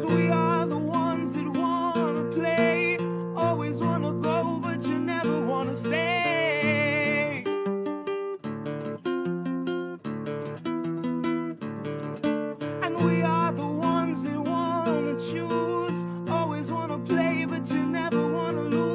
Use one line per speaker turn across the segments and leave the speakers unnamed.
we are the ones that wanna play, always wanna go, but you never wanna stay. And we are the ones that wanna choose, always wanna play, but you never wanna lose.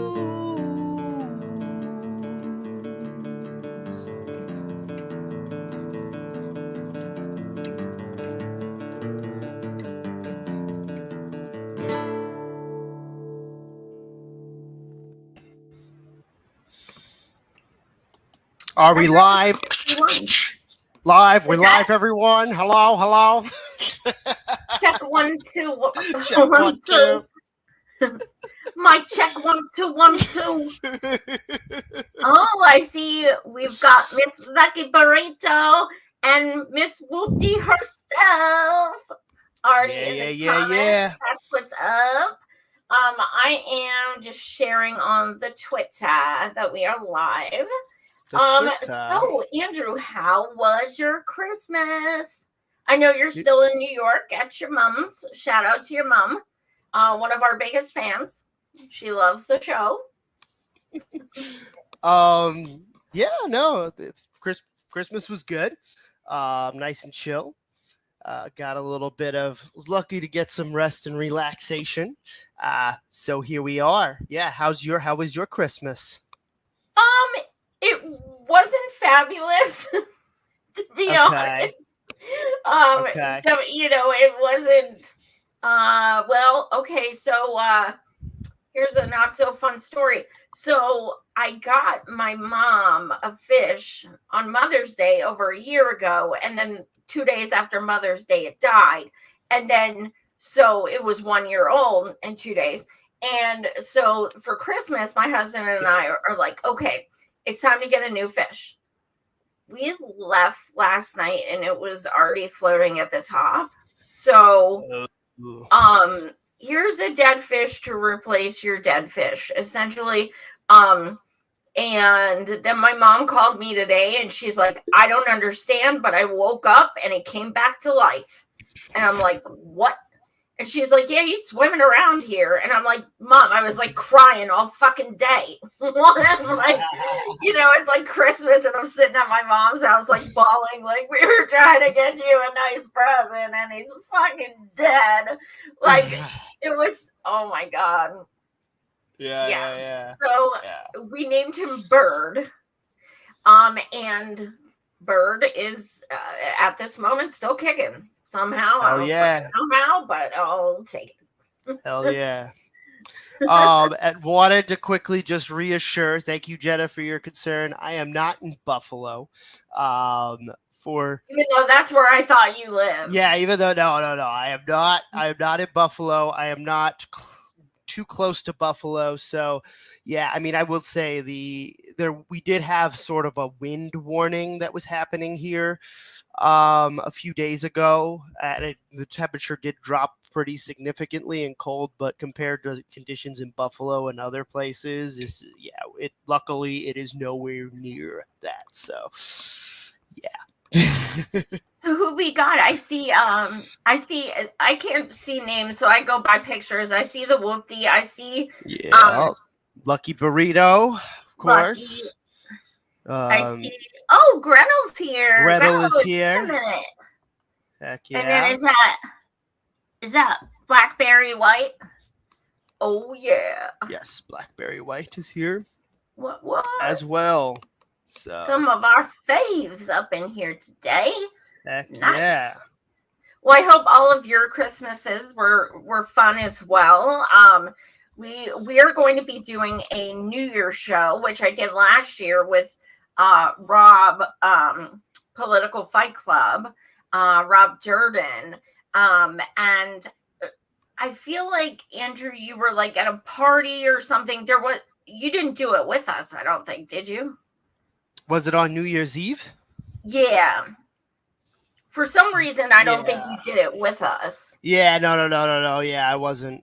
Are we live? Live. We're live, everyone. Hello, hello.
Check 1 2
Check 1 2.
Mic check 1 2 1 2. Oh, I see. We've got Miss Lucky Burrito and Miss Whoopty herself already in the comments.
Yeah.
That's what's up. I am just sharing on the Twitter that we are live. So Andrew, how was your Christmas? I know you're still in New York at your mom's. Shout out to your mom. One of our biggest fans. She loves the show.
Christmas was good. Nice and chill. Got a little bit was lucky to get some rest and relaxation. So here we are. Yeah, how was your Christmas?
It wasn't fabulous, to be honest.
Okay.
So, it wasn't. So here's a not so fun story. So I got my mom a fish on Mother's Day over a year ago, and then 2 days after Mother's Day, it died. And then, so it was 1 year old in 2 days. And so for Christmas, my husband and I are like, okay, it's time to get a new fish. We left last night and it was already floating at the top. So, here's a dead fish to replace your dead fish, essentially. And then my mom called me today and she's like, I don't understand, but I woke up and it came back to life. And I'm like, what? And she's like, yeah, he's swimming around here. And I'm like, Mom, I was like crying all fucking day. Like, it's like Christmas and I'm sitting at my mom's house, like bawling, like we were trying to get you a nice present and he's fucking dead. Like it was, oh my God.
Yeah.
So we named him Bird. And Bird is at this moment still kicking. Somehow, but I'll take it.
Hell yeah. And wanted to quickly just reassure, thank you, Jenna, for your concern. I am not in Buffalo.
Even though that's where I thought you lived.
Yeah, even though, no, I am not. I am not in Buffalo. I am not too close to Buffalo. So, yeah, I mean, I will say we did have sort of a wind warning that was happening here a few days ago. The temperature did drop pretty significantly and cold, but compared to conditions in Buffalo and other places, luckily it is nowhere near that. So, yeah.
So who we got? I see, I can't see names, so I go by pictures. I see the Whoopty. I see,
Lucky Burrito, of course.
I see, Gretel's here.
Gretel is here.
Wait a minute.
Heck yeah.
And then is that Blackberry White? Oh, yeah.
Yes, Blackberry White is here.
What?
As well. So
some of our faves up in here today.
Heck
nice.
Yeah.
Well, I hope all of your Christmases were fun as well. We are going to be doing a New Year's show, which I did last year with Rob, Political Fight Club, Rob Durden. And I feel like, Andrew, you were like at a party or something. You didn't do it with us, I don't think, did you?
Was it on New Year's Eve?
Yeah. For some reason, I don't think you did it with us.
Yeah, no. Yeah, I wasn't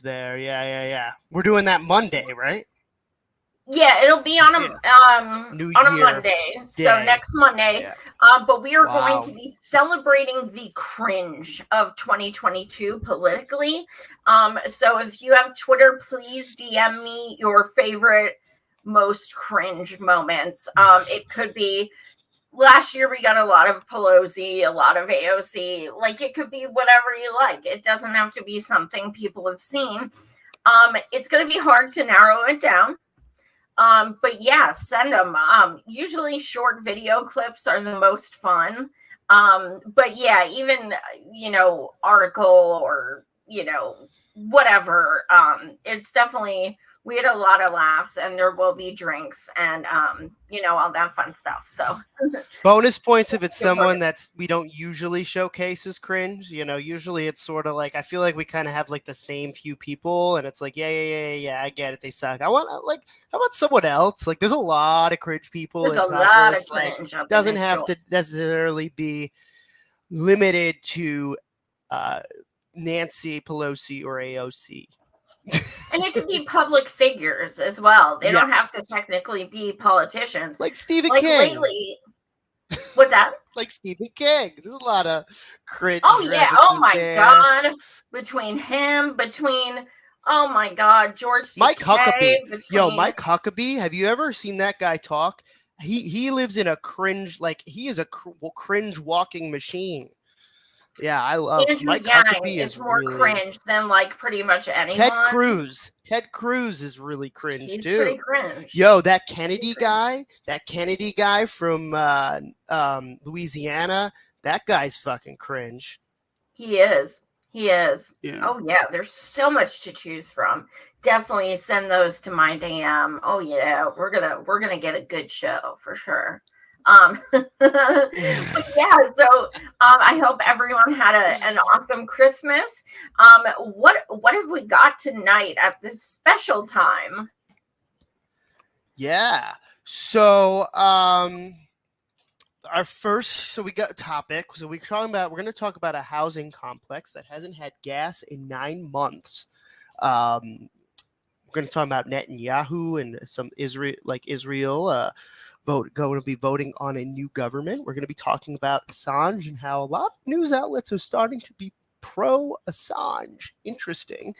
there. Yeah. We're doing that Monday, right?
Yeah, it'll be on a
New
on a
Year
Monday, so
Day.
next Monday.
Yeah.
But we are going
Wow.
to be celebrating the cringe of 2022 politically. So if you have Twitter, please DM me your favorite, most cringe moments. It could be last year we got a lot of Pelosi, a lot of AOC. Like it could be whatever you like. It doesn't have to be something people have seen. It's going to be hard to narrow it down. But yeah, send them. Usually short video clips are the most fun. But yeah, even, article or, whatever. It's definitely, we had a lot of laughs and there will be drinks and, all that fun stuff. So
bonus points if it's someone that's we don't usually showcase as cringe. Usually it's sort of like I feel like we kind of have like the same few people, and it's like yeah, I get it, they suck. I want how about someone else? Like there's a lot of cringe people.
There's
in
a lot of
Congress.
cringe.
Like doesn't have to necessarily be limited to Nancy Pelosi or AOC.
And it could be public figures as well. They don't have to technically be politicians.
Like Stephen King.
Lately, what's that?
Like Stephen King. There's a lot of cringe.
Oh yeah. Oh my
there.
God. Oh my God, George
Mike
Takei,
Huckabee. Mike Huckabee. Have you ever seen that guy talk? He lives in a cringe, like he is a cringe walking machine. Yeah, I love
Andrew
Mike
Yang
Huckabee
is more really cringe than like pretty much anyone.
Ted Cruz is really cringe
He's
too.
Pretty cringe.
That Kennedy guy from Louisiana, that guy's fucking cringe.
He is.
Yeah.
Oh yeah, there's so much to choose from. Definitely send those to my DM. Oh yeah, we're gonna get a good show for sure. But yeah, so I hope everyone had an awesome Christmas. What have we got tonight at this special time?
Yeah, so our first, so we got a topic. So we're going to talk about a housing complex that hasn't had gas in 9 months. We're going to talk about Netanyahu and some Israel going to be voting on a new government. We're going to be talking about Assange and how a lot of news outlets are starting to be pro Assange. Interesting.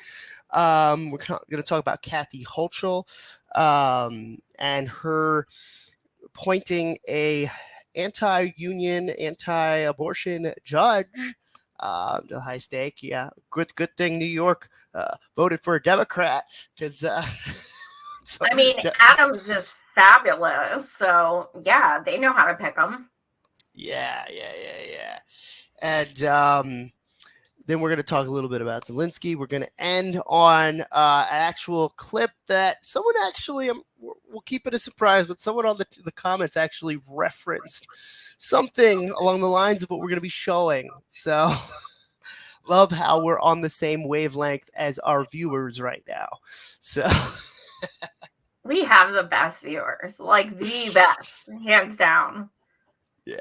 We're going to talk about Kathy Hochul and her appointing a anti-union, anti-abortion judge to high stake. Yeah, good thing New York voted for a Democrat because
Adams is fabulous, so yeah, they know how to pick them.
Yeah. And then we're going to talk a little bit about Zelensky. We're going to end on an actual clip that someone actually, we'll keep it a surprise, but someone on the comments actually referenced something along the lines of what we're going to be showing. So love how we're on the same wavelength as our viewers right now. So
we have the best viewers, like the best, hands down.
Yeah.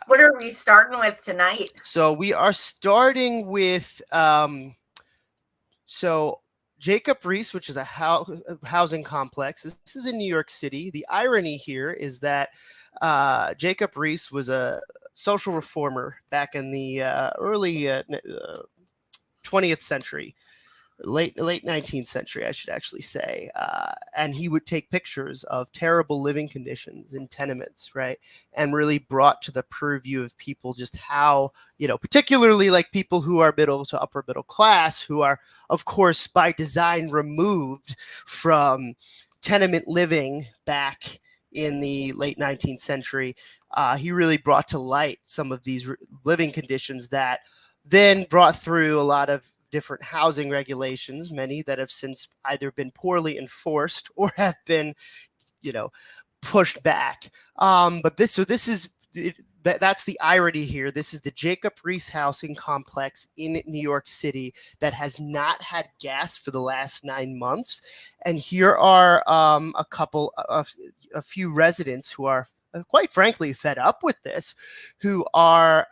What are we starting with tonight?
So we are starting with Jacob Riis, which is a housing complex. This is in New York City. The irony here is that Jacob Riis was a social reformer back in the early 20th century. Late 19th century, I should actually say. And he would take pictures of terrible living conditions in tenements, right? And really brought to the purview of people just how, particularly like people who are middle to upper middle class, who are, of course, by design removed from tenement living back in the late 19th century. He really brought to light some of these living conditions that then brought through a lot of different housing regulations, many that have since either been poorly enforced or have been, pushed back. But that's the irony here. This is the Jacob Riis housing complex in New York City that has not had gas for the last 9 months. And here are a few residents who are quite frankly fed up with this, who are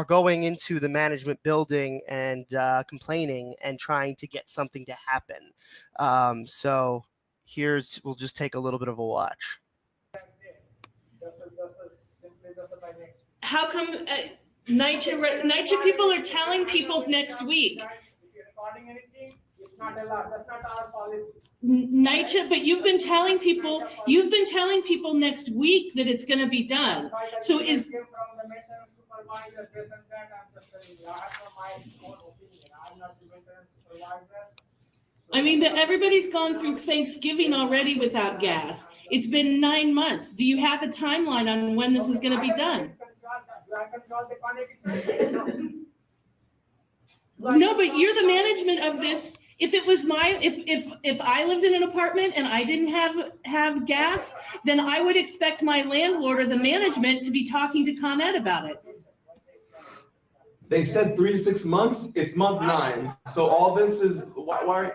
going into the management building and complaining and trying to get something to happen. So we'll just take a little bit of a watch.
How come NYT people are telling people next week? NYT, but you've been telling people next week that it's going to be done. So is I mean, but everybody's gone through Thanksgiving already without gas. It's been 9 months. Do you have a timeline on when this is going to be done? No, but you're the management of this. If it was if I lived in an apartment and I didn't have gas, then I would expect my landlord or the management to be talking to Con Ed about it.
They said 3 to 6 months. It's month 9. So all this is why?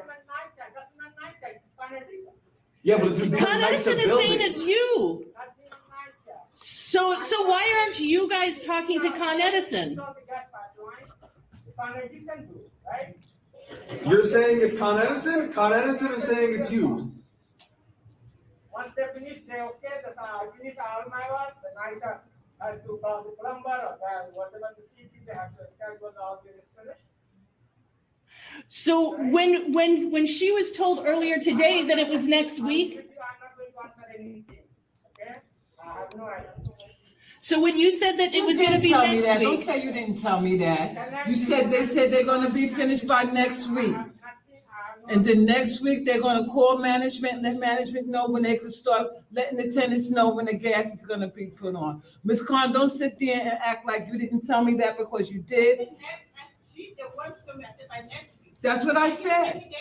Yeah, but it's
Con Edison is saying it's you. So why aren't you guys talking to Con Edison?
You're saying it's Con Edison? Con Edison is saying it's you.
Once they finish, they I finish all my work, then I have to call the plumber or whatever the CP, they have to schedule all the installation.
So when she was told earlier today that it was next week,
I'm not going to answer anything, okay? I have no idea.
so when you said that it was going to be next week,
don't say you didn't tell me that. You said they said they're going to be finished by next week. And then next week, they're going to call management and let management know when they can start letting the tenants know when the gas is going to be put on. Ms. Khan, don't sit there and act like you didn't tell me that because you did. That's what I said.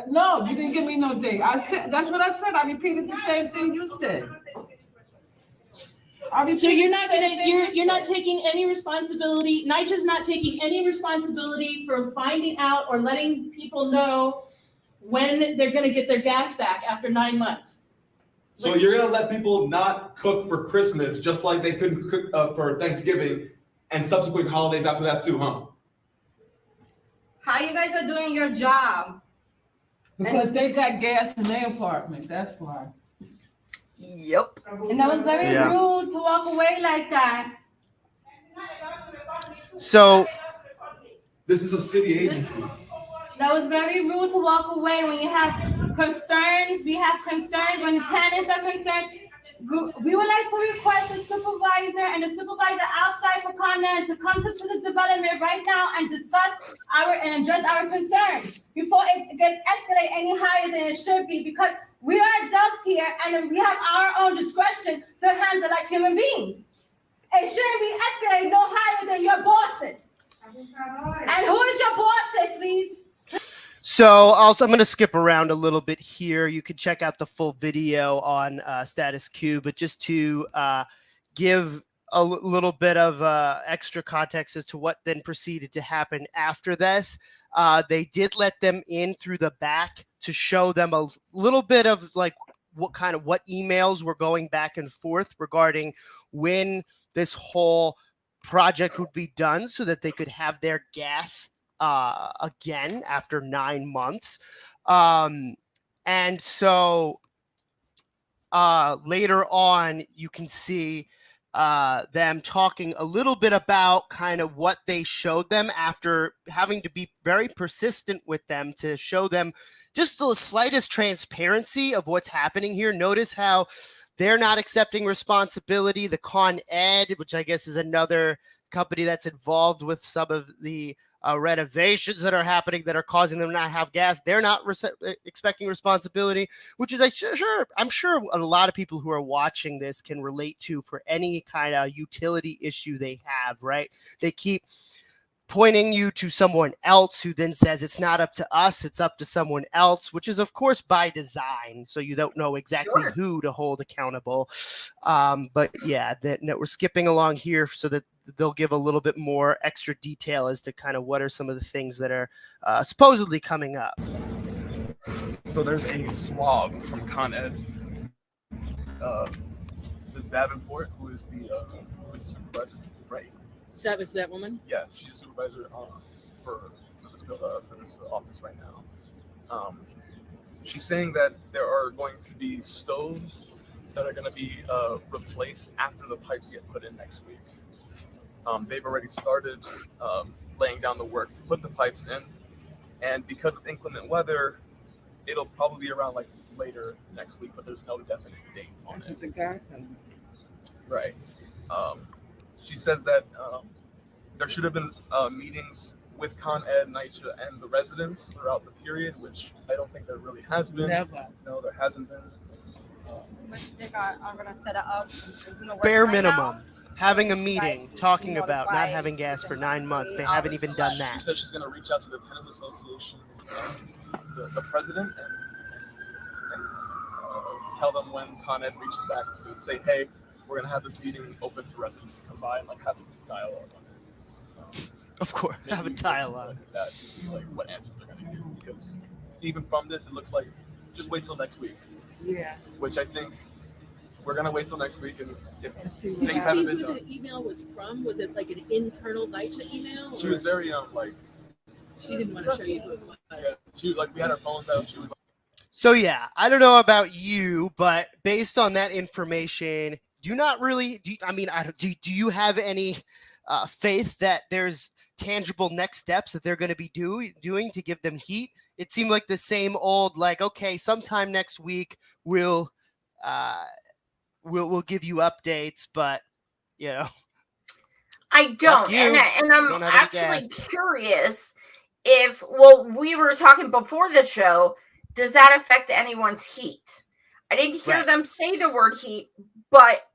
No, you didn't give me no date. I said that's what I said. I repeated the same thing you said.
so you're not taking any responsibility. NYCHA's not taking any responsibility for finding out or letting people know when they're going to get their gas back after 9 months.
So you're gonna let people not cook for Christmas, just like they couldn't cook for Thanksgiving and subsequent holidays after that too, huh?
How you guys are doing your job?
Because they got gas in their apartment, that's why.
Yep.
And that was very rude to walk away like that.
So
This is a city agency.
That was very rude to walk away when you have concerns. We have concerns when the tenants are concerned. We would like to request the supervisor and the supervisor outside for Con Ed to come to this development right now and discuss and address our concerns before it gets escalated any higher than it should be, because we are adults here and we have our own discretion to handle like human beings. It shouldn't be escalated no higher than your bosses. And who is your bosses, please?
So also, I'm going to skip around a little bit here. You can check out the full video on Status Quo, but just to give a little bit of extra context as to what then proceeded to happen after this, they did let them in through the back to show them a little bit of like what emails were going back and forth regarding when this whole project would be done so that they could have their gas again after 9 months. And so later on, you can see them talking a little bit about kind of what they showed them after having to be very persistent with them to show them just the slightest transparency of what's happening here. Notice how they're not accepting responsibility. The Con Ed, which I guess is another company that's involved with some of the renovations that are happening that are causing them not have gas, they're not expecting responsibility, which is I'm sure a lot of people who are watching this can relate to for any kind of utility issue they have, right? They keep pointing you to someone else who then says it's not up to us, it's up to someone else, which is of course by design, so you don't know exactly who to hold accountable. But yeah, we're skipping along here so that they'll give a little bit more extra detail as to kind of what are some of the things that are supposedly coming up.
So there's a swab from Con Ed. Ms. Davenport, who is the supervisor, right?
that was that woman.
Yeah, she's a supervisor for this office right now. she's saying that there are going to be stoves that are going to be replaced after the pipes get put in next week. They've already started laying down the work to put the pipes in, and because of inclement weather, it'll probably be around like later next week, but there's no definite date on it. Right. She says that there should have been meetings with Con Ed, NYT, and the residents throughout the period, which I don't think there really has been.
Never.
No, there hasn't been.
They are gonna set it up.
Bare minimum. Having a meeting, talking about not having gas for 9 months. They haven't even done that.
She said she's going to reach out to the tenant association, the president, and tell them when Con Ed reaches back to say, hey, we're going to have this meeting open to residents to come by and like have a dialogue on it.
Of course, have a dialogue.
That to see like what answers they're going to give, because even from this, it looks like just wait till next week.
Yeah.
Which I think we're going to wait till next week, and if
Did you
things
see
haven't
who
been done.
the email was from? Was it like an internal NYT email?
She
or-
was very like.
She didn't want to show you who it was.
Yeah, she like we had our phones out. She was like,
So yeah, I don't know about you, but based on that information, do you not really? Do you have any faith that there's tangible next steps that they're going to be doing to give them heat? It seemed like the same old, like, okay, sometime next week we'll give you updates, but you know.
I don't,
you.
and I'm
Don't have any
actually
gas.
curious if, well, we were talking before the show, does that affect anyone's heat? I didn't hear
Right.
them say the word heat, but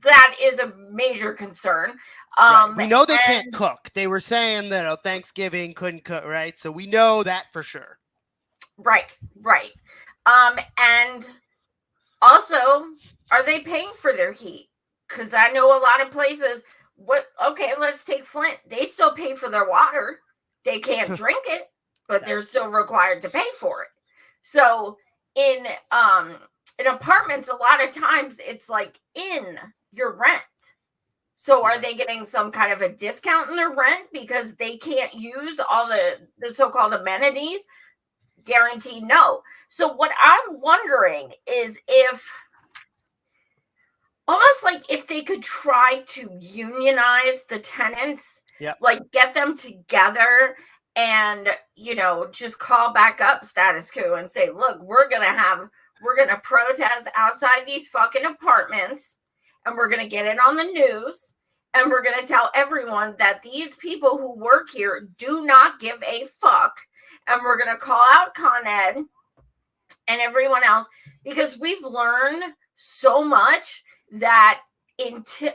that is a major concern.
Right. We know they
and-
can't cook. They were saying that Thanksgiving couldn't cook, right? So we know that for sure.
Right. And also, are they paying for their heat? Because I know a lot of places, okay, let's take Flint. They still pay for their water. They can't drink it, but they're still required to pay for it. So in apartments, a lot of times it's like in your rent. So are they getting some kind of a discount in their rent because they can't use all the so-called amenities? Guaranteed no. So what I'm wondering is if almost like if they could try to unionize the tenants, like get them together and, just call back up status quo and say, look, we're going to protest outside these fucking apartments, and we're going to get it on the news, and we're going to tell everyone that these people who work here do not give a fuck, and we're going to call out Con Ed and everyone else, because we've learned so much that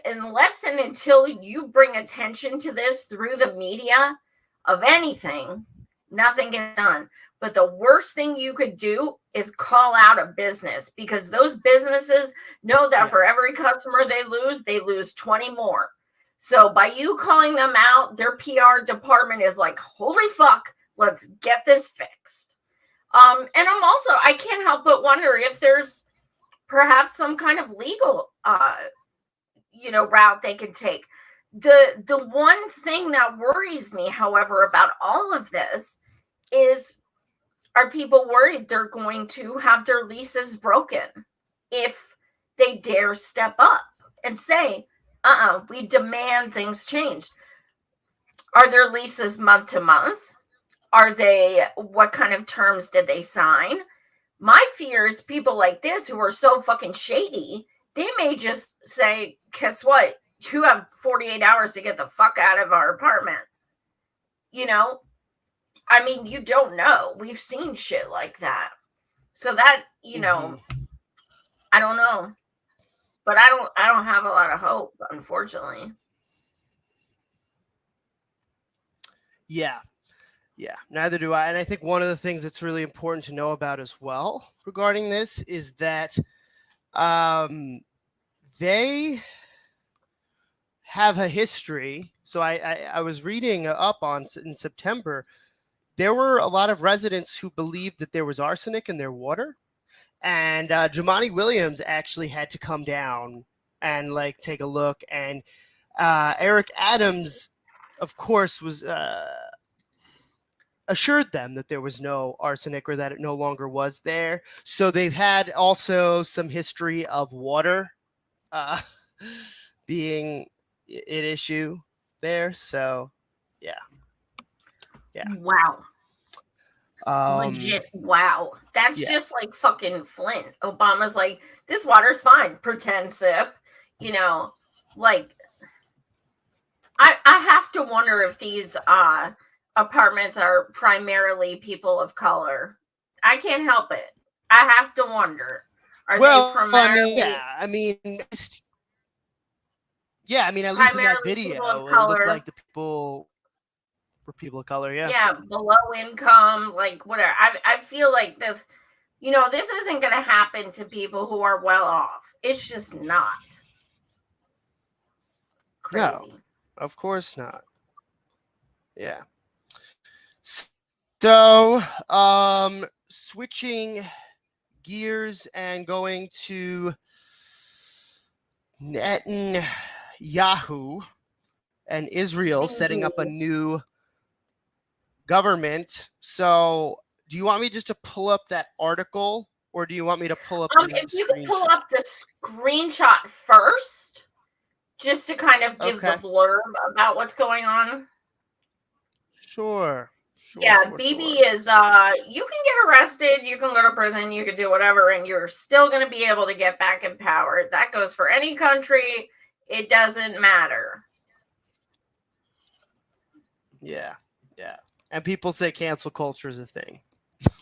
unless and until you bring attention to this through the media of anything, nothing gets done. But the worst thing you could do is call out a business, because those businesses know that for every customer they lose 20 more. So by you calling them out, their PR department is like, holy fuck, let's get this fixed. And I can't help but wonder if there's perhaps some kind of legal route they can take. The one thing that worries me, however, about all of this is, are people worried they're going to have their leases broken if they dare step up and say, we demand things changed? Are their leases month to month? Are they, what kind of terms did they sign? My fear is people like this who are so fucking shady, they may just say, guess what? You have 48 hours to get the fuck out of our apartment. You don't know. We've seen shit like that. So that, I don't know. But I don't have a lot of hope, unfortunately.
Yeah, neither do I. And I think one of the things that's really important to know about as well regarding this is that they have a history. So I was reading up on in September, there were a lot of residents who believed that there was arsenic in their water. And Jumaane Williams actually had to come down and take a look. And Eric Adams, of course, was assured them that there was no arsenic or that it no longer was there. So they've had also some history of water being an issue there. So, yeah.
Wow. Legit. Wow. That's just like fucking Flint. Obama's like, this water's fine. Pretend sip. You know, like, I have to wonder if these apartments are primarily people of color. I can't help it. I have to wonder. Are they primarily?
I mean, at least in that video, it looked like the people were people of color.
Yeah, below income, like whatever. I feel like this, this isn't going to happen to people who are well off. It's just not. Crazy.
No, of course not. Yeah. So, switching gears and going to Netanyahu and Israel setting up a new government. So, do you want me just to pull up that article, or do you want me to pull up
if you could pull up the screenshot first, just to kind of give the blurb about what's going on?
Sure.
Bibi is, you can get arrested, you can go to prison, you can do whatever, and you're still going to be able to get back in power. That goes for any country. It doesn't matter.
Yeah. And people say cancel culture is a thing.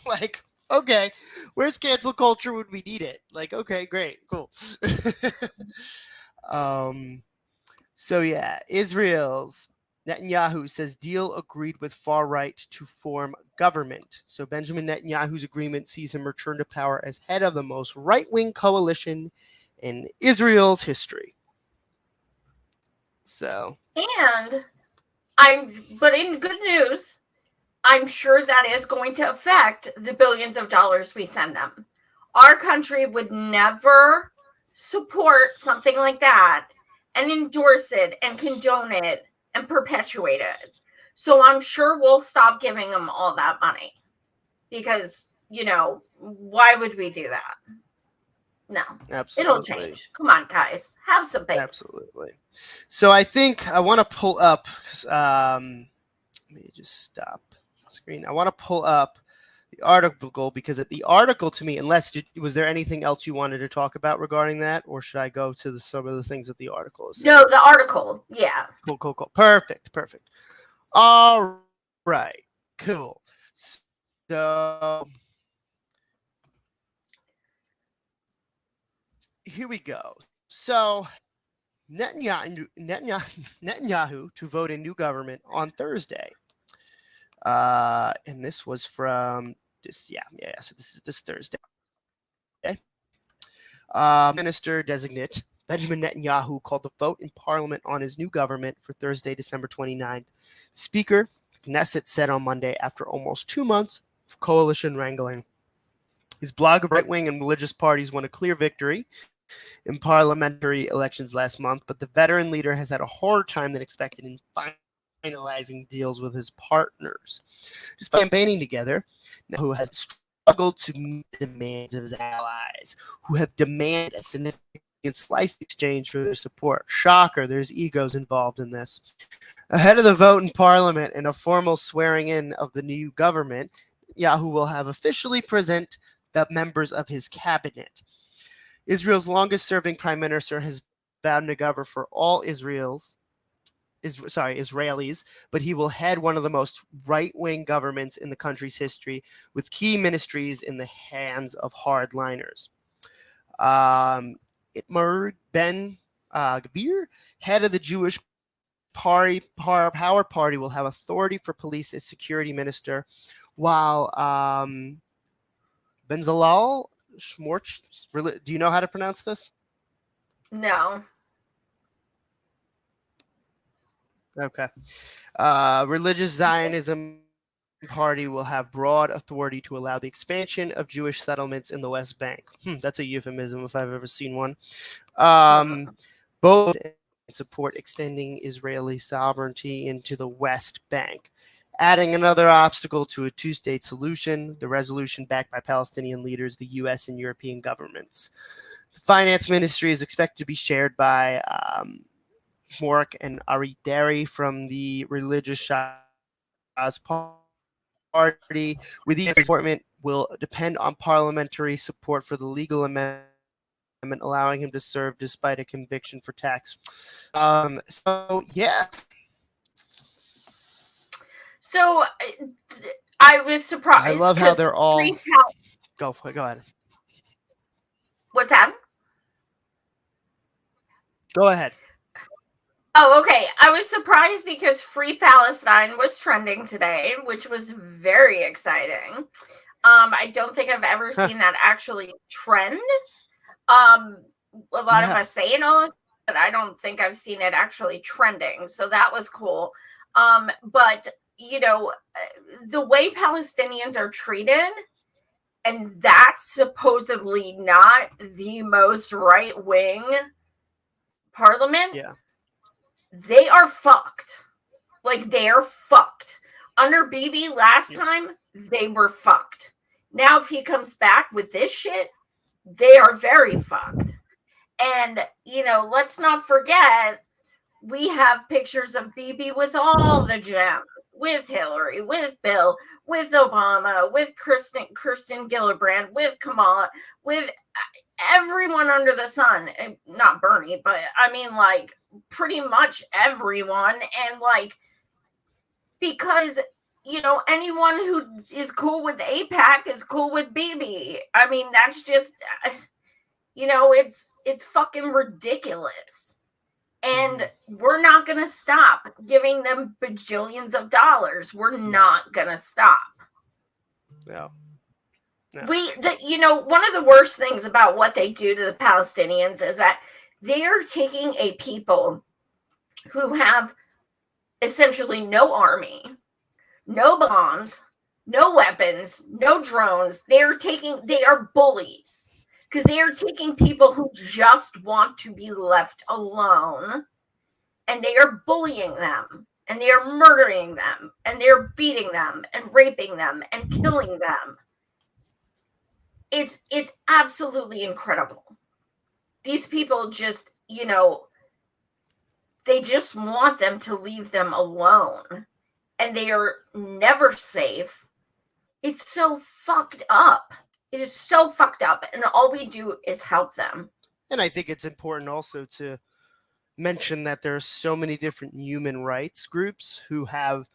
Like, okay, where's cancel culture when we need it? Like, okay, great, cool. So yeah, Israel's Netanyahu says deal agreed with far right to form government. So Benjamin Netanyahu's agreement sees him return to power as head of the most right-wing coalition in Israel's history. So,
but in good news, I'm sure that is going to affect the billions of dollars we send them. Our country would never support something like that and endorse it and condone it and perpetuate it. So I'm sure we'll stop giving them all that money because, why would we do that? No,
absolutely.
It'll change. Come on, guys, have some faith.
Absolutely. So I think I want to pull up, let me just stop the screen. I want to pull up the article because at the article to me, was there anything else you wanted to talk about regarding that, or should I go to some of the things that the article is saying?
No, the article. Yeah.
Cool. Perfect. All right. Cool. So here we go. So Netanyahu to vote in new government on Thursday. And this was from this, so this is this Thursday. Okay. Minister designate Benjamin Netanyahu called a vote in parliament on his new government for Thursday, December 29th. The speaker, Knesset, said on Monday after almost 2 months of coalition wrangling. His blog of right-wing and religious parties won a clear victory in parliamentary elections last month, but the veteran leader has had a harder time than expected in finalizing deals with his partners. Despite campaigning together, who has struggled to meet the demands of his allies, who have demanded a significant slice exchange for their support. Shocker, there's egos involved in this. Ahead of the vote in parliament and a formal swearing in of the new government, Netanyahu will have officially present the members of his cabinet. Israel's longest-serving prime minister has vowed to govern for all Israelis, but he will head one of the most right-wing governments in the country's history, with key ministries in the hands of hardliners. Itmar Ben Gvir, head of the Jewish Power Party, will have authority for police as security minister, while Benzalel Schmorch, do you know how to pronounce this?
No.
Okay. Religious Zionism Party will have broad authority to allow the expansion of Jewish settlements in the West Bank. That's a euphemism if I've ever seen one. Both support extending Israeli sovereignty into the West Bank. adding another obstacle to a two-state solution, the resolution backed by Palestinian leaders, the U.S. and European governments. The finance ministry is expected to be shared by Mork and Ari Deri from the Religious Shah's Party. With the appointment will depend on parliamentary support for the legal amendment allowing him to serve despite a conviction for tax. So yeah.
So I was surprised.
I love how they're all. Go ahead.
What's that?
Go ahead.
Oh, okay. I was surprised because Free Palestine was trending today, which was very exciting. I don't think I've ever seen that actually trend. A lot of us say all this, but I don't think I've seen it actually trending. So that was cool. But you know, the way Palestinians are treated, and that's supposedly not the most right-wing parliament.
Yeah.
They are fucked. Like, they are fucked. Under Bibi last time, they were fucked. Now, if he comes back with this shit, they are very fucked. And, you know, let's not forget, we have pictures of Bibi with all the gems, with Hillary, with Bill, with Obama, with Kirsten Gillibrand, with Kamala, with everyone under the sun. Not Bernie, but I mean, like, pretty much everyone. And, like, because, you know, anyone who is cool with AIPAC is cool with Bibi. I mean, that's just, you know, it's fucking ridiculous. And we're not going to stop giving them bajillions of dollars. We're not going to stop.
No.
You know, one of the worst things about what they do to the Palestinians is that they are taking a people who have essentially no army, no bombs, no weapons, no drones. They are bullies. Because they are taking people who just want to be left alone, and they are bullying them, and they are murdering them, and they are beating them, and raping them, and killing them. It's absolutely incredible. These people just, you know, they just want them to leave them alone, and they are never safe. It's so fucked up. It is so fucked up, and all we do is help them.
And I think it's important also to mention that there are so many different human rights groups who have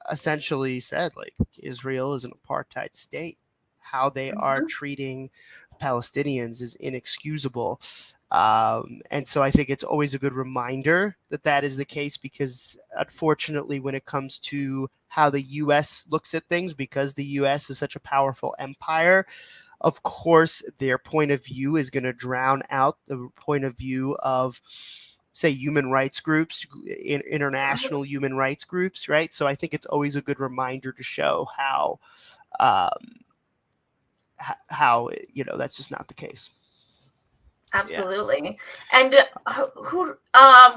essentially said, like, Israel is an apartheid state. How they are treating Palestinians is inexcusable. And so I think it's always a good reminder that that is the case, because unfortunately, when it comes to how the U.S. looks at things, because the U.S. is such a powerful empire, of course, their point of view is going to drown out the point of view of, say, human rights groups, international human rights groups, right? So I think it's always a good reminder to show how you know, that's just not the case.
Absolutely. Yeah. And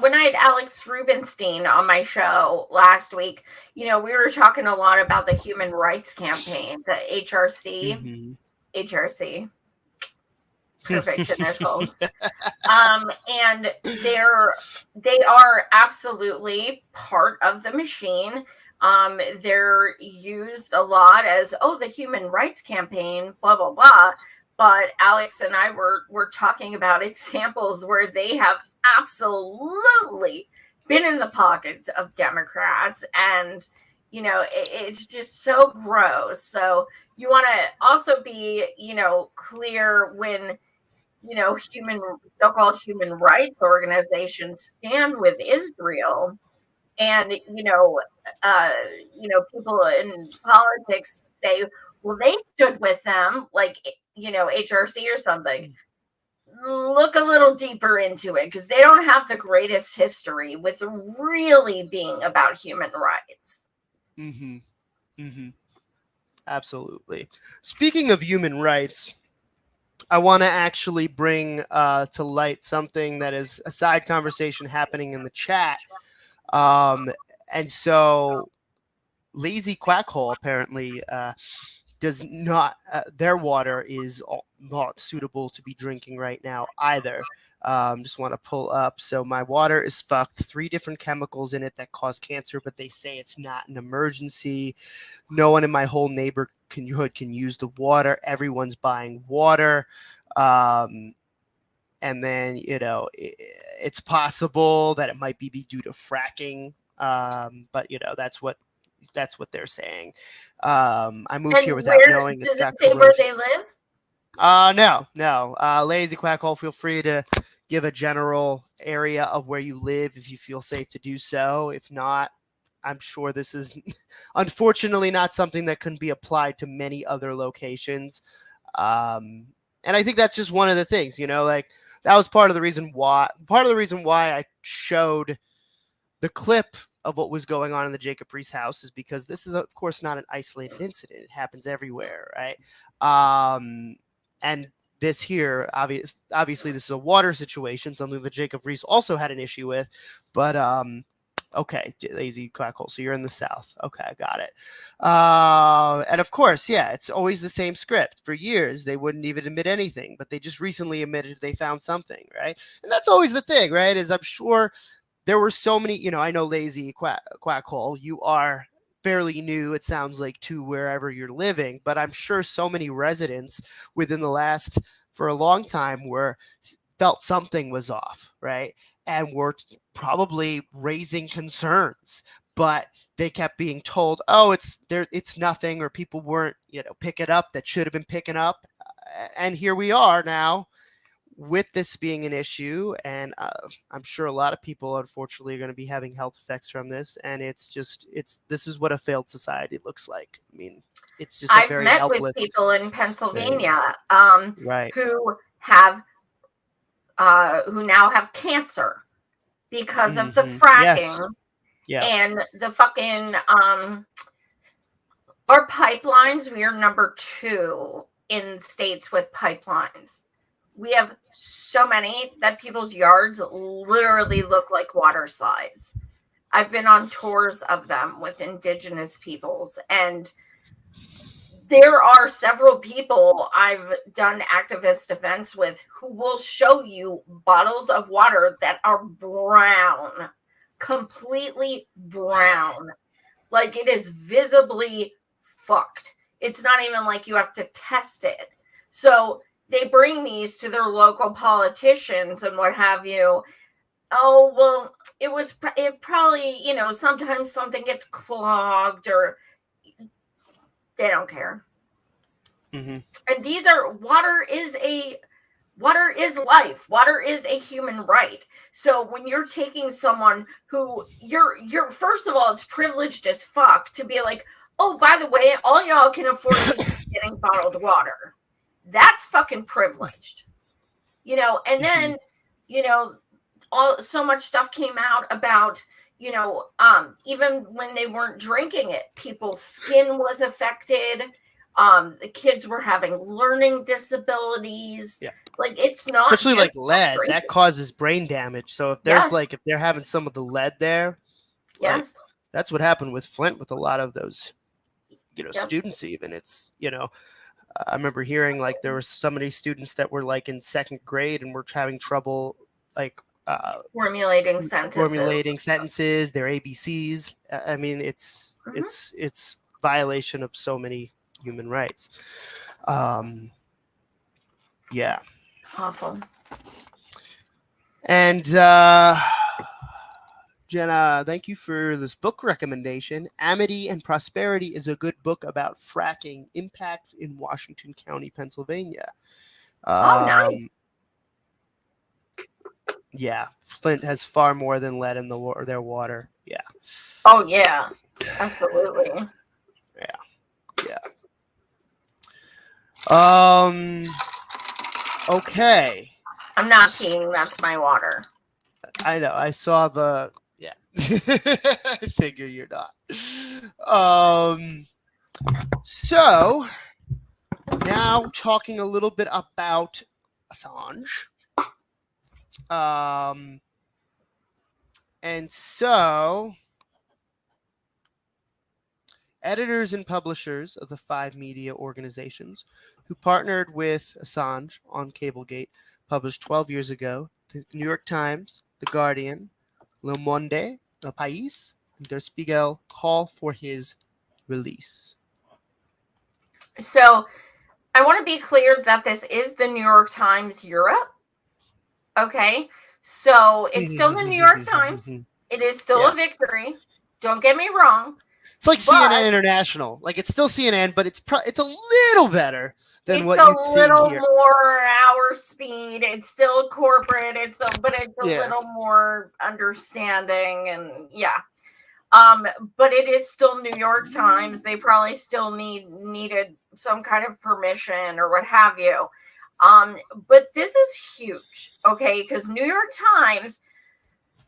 when I had Alex Rubinstein on my show last week, you know, we were talking a lot about the Human Rights Campaign, the HRC. HRC. Perfect initials. And they are absolutely part of the machine. They're used a lot as, the Human Rights Campaign, blah, blah, blah. But Alex and I were talking about examples where they have absolutely been in the pockets of Democrats. And, you know, it's just so gross. So you want to also be, you know, clear when, you know, so-called human rights organizations stand with Israel. And, you know, people in politics say, well, they stood with them, like, you know, HRC or something. Look a little deeper into it, because they don't have the greatest history with really being about human rights.
Absolutely. Speaking of human rights, I want to actually bring to light something that is a side conversation happening in the chat. And so Lazy Quackhole apparently does not. Their water is not suitable to be drinking right now either. Just want to pull up. So my water is fucked. 3 different chemicals in it that cause cancer, but they say it's not an emergency. No one in my whole neighborhood can use the water. Everyone's buying water. And then, it's possible that it might be due to fracking. But that's what they're saying. I moved here without knowing
does
it's got
it say where
corrosion.
they live?
No. Lazy Quackhole, feel free to give a general area of where you live if you feel safe to do so. If not, I'm sure this is unfortunately not something that can be applied to many other locations. And I think that's just one of the things, like that was part of the reason why I showed the clip of what was going on in the Jacob Reese house is because this is, of course, not an isolated incident. It happens everywhere, right? And this here, obviously, this is a water situation, something that Jacob Reese also had an issue with. But okay, Lazy Quackhole. So you're in the South. Okay, I got it. And of course, yeah, it's always the same script. For years, they wouldn't even admit anything, but they just recently admitted they found something, right? And that's always the thing, right? Is I'm sure there were so many, I know Lazy Quackhole, you are fairly new, it sounds like, to wherever you're living, but I'm sure so many residents within for a long time felt something was off, right? And were probably raising concerns, but they kept being told, oh, it's nothing, or people weren't, picking up that should have been picking up. And here we are now with this being an issue, and I'm sure a lot of people, unfortunately, are going to be having health effects from this. And this is what a failed society looks like. I mean, it's just
I've
very
met
helpless
with people in Pennsylvania
right.
who now have cancer because of the fracking.
Yes.
And the fucking our pipelines. We are number 2 in states with pipelines. We have so many that people's yards literally look like water slides. I've been on tours of them with indigenous peoples, and there are several people I've done activist events with who will show you bottles of water that are brown, completely brown. Like it is visibly fucked. It's not even like you have to test it. So they bring these to their local politicians and what have you. Oh, well, it probably, sometimes something gets clogged, or they don't care.
Mm-hmm.
And water is life. Water is a human right. So when you're taking someone who you're first of all, it's privileged as fuck to be like, oh, by the way, all y'all can afford to be getting bottled water. That's fucking privileged, and then, so much stuff came out about, even when they weren't drinking it, people's skin was affected. The kids were having learning disabilities.
Yeah.
Like it's not,
especially like lead that causes brain damage. So if there's if they're having some of the lead there,
yes,
that's what happened with Flint with a lot of those, students. Even it's, I remember hearing like there were so many students that were like in 2nd grade and were having trouble like
formulating sentences, their ABCs. I mean, it's violation of so many human rights. Yeah. Awful.
And Jenna, thank you for this book recommendation. Amity and Prosperity is a good book about fracking impacts in Washington County, Pennsylvania.
Nice.
Yeah, Flint has far more than lead in their water. Yeah.
Oh yeah, absolutely.
Yeah. Okay.
I'm not peeing. That's my water.
I know. I saw the. Yeah. I figure you're not. So now talking a little bit about Assange. And so editors and publishers of the 5 media organizations who partnered with Assange on Cablegate, published 12 years ago. The New York Times, The Guardian, Le Monde, Le País, and Der Spiegel call for his release.
So I want to be clear that this is the New York Times Europe. Okay. So it's still the New York Times. It is still a victory. Don't get me wrong.
It's like CNN International. Like, it's still CNN, but it's a little better than what you'd see here.
It's a little more our speed. It's still corporate. But it's a little more understanding, and but it is still New York Times. They probably still needed some kind of permission or what have you. But this is huge, okay? Because New York Times,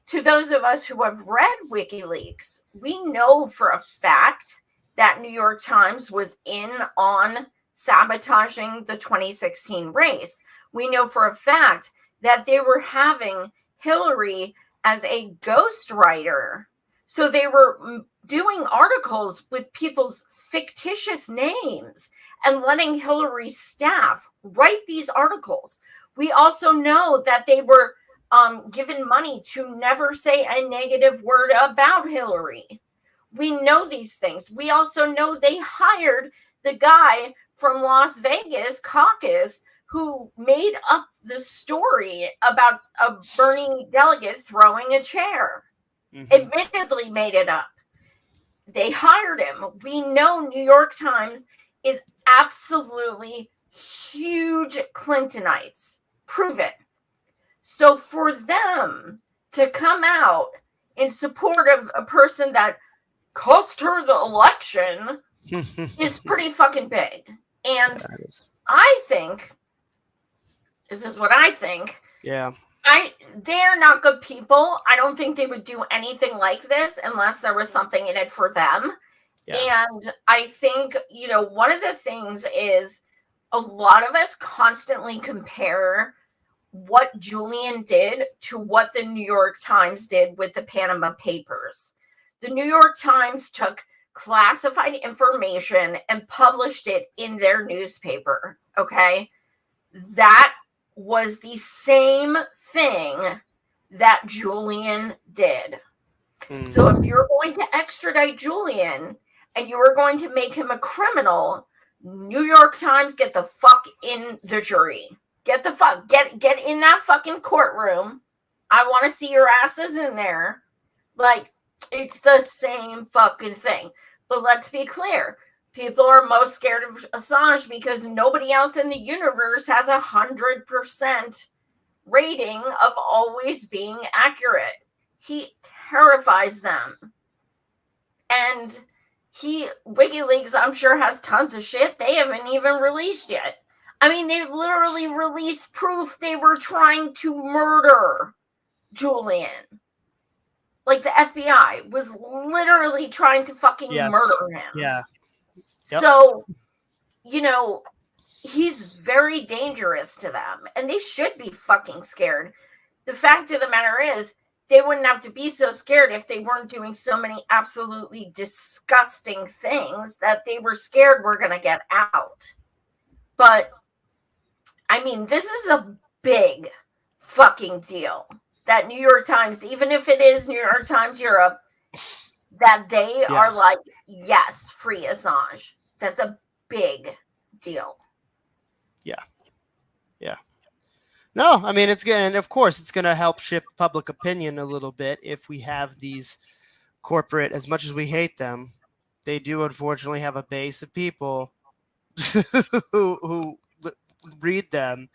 to those of us who have read WikiLeaks, we know for a fact that New York Times was in on sabotaging the 2016 race. We know for a fact that they were having Hillary as a ghostwriter. So they were doing articles with people's fictitious names and letting Hillary's staff write these articles. We also know that they were given money to never say a negative word about Hillary. We know these things. We also know they hired the guy from Las Vegas caucus who made up the story about a Bernie delegate throwing a chair. Admittedly made it up. They hired him. We know New York Times is absolutely huge Clintonites. Prove it. So for them to come out in support of a person that cost her the election is pretty fucking big. And I think, this is what I think.
Yeah.
They're not good people. I don't think they would do anything like this unless there was something in it for them. Yeah. And I think, one of the things is a lot of us constantly compare what Julian did to what the New York Times did with the Panama Papers. The New York Times took classified information and published it in their newspaper. Okay. That was the same thing that Julian did. So if you're going to extradite Julian and you are going to make him a criminal, New York Times, get the fuck in the jury. Get in that fucking courtroom. I want to see your asses in there. Like, it's the same fucking thing. But let's be clear. People are most scared of Assange because nobody else in the universe has 100% rating of always being accurate. He terrifies them. And WikiLeaks, I'm sure, has tons of shit they haven't even released yet. I mean, they literally released proof they were trying to murder Julian. Like, the FBI was literally trying to fucking murder him.
Yeah. Yep.
So, he's very dangerous to them, and they should be fucking scared. The fact of the matter is, they wouldn't have to be so scared if they weren't doing so many absolutely disgusting things that they were scared were going to get out. But, I mean, this is a big fucking deal that New York Times, even if it is New York Times Europe, that they are like, yes, free Assange. That's a big deal.
Yeah. Yeah. No, I mean, it's going to, of course, it's going to help shift public opinion a little bit if we have these corporate, as much as we hate them, they do unfortunately have a base of people who read them.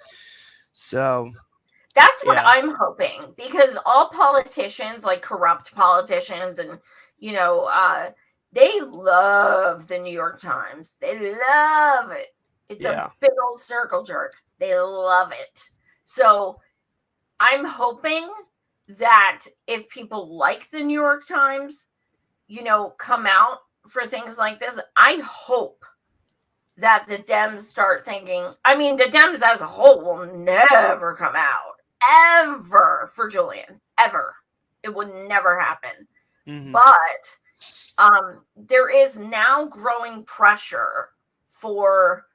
So
that's what I'm hoping, because all politicians, like corrupt politicians, and they love the New York Times. They love it. It's a big old circle jerk. They love it. So I'm hoping that if people like the New York Times, come out for things like this, I hope that the Dems start thinking, I mean, the Dems as a whole will never come out, ever, for Julian, ever. It would never happen. Mm-hmm. But there is now growing pressure for,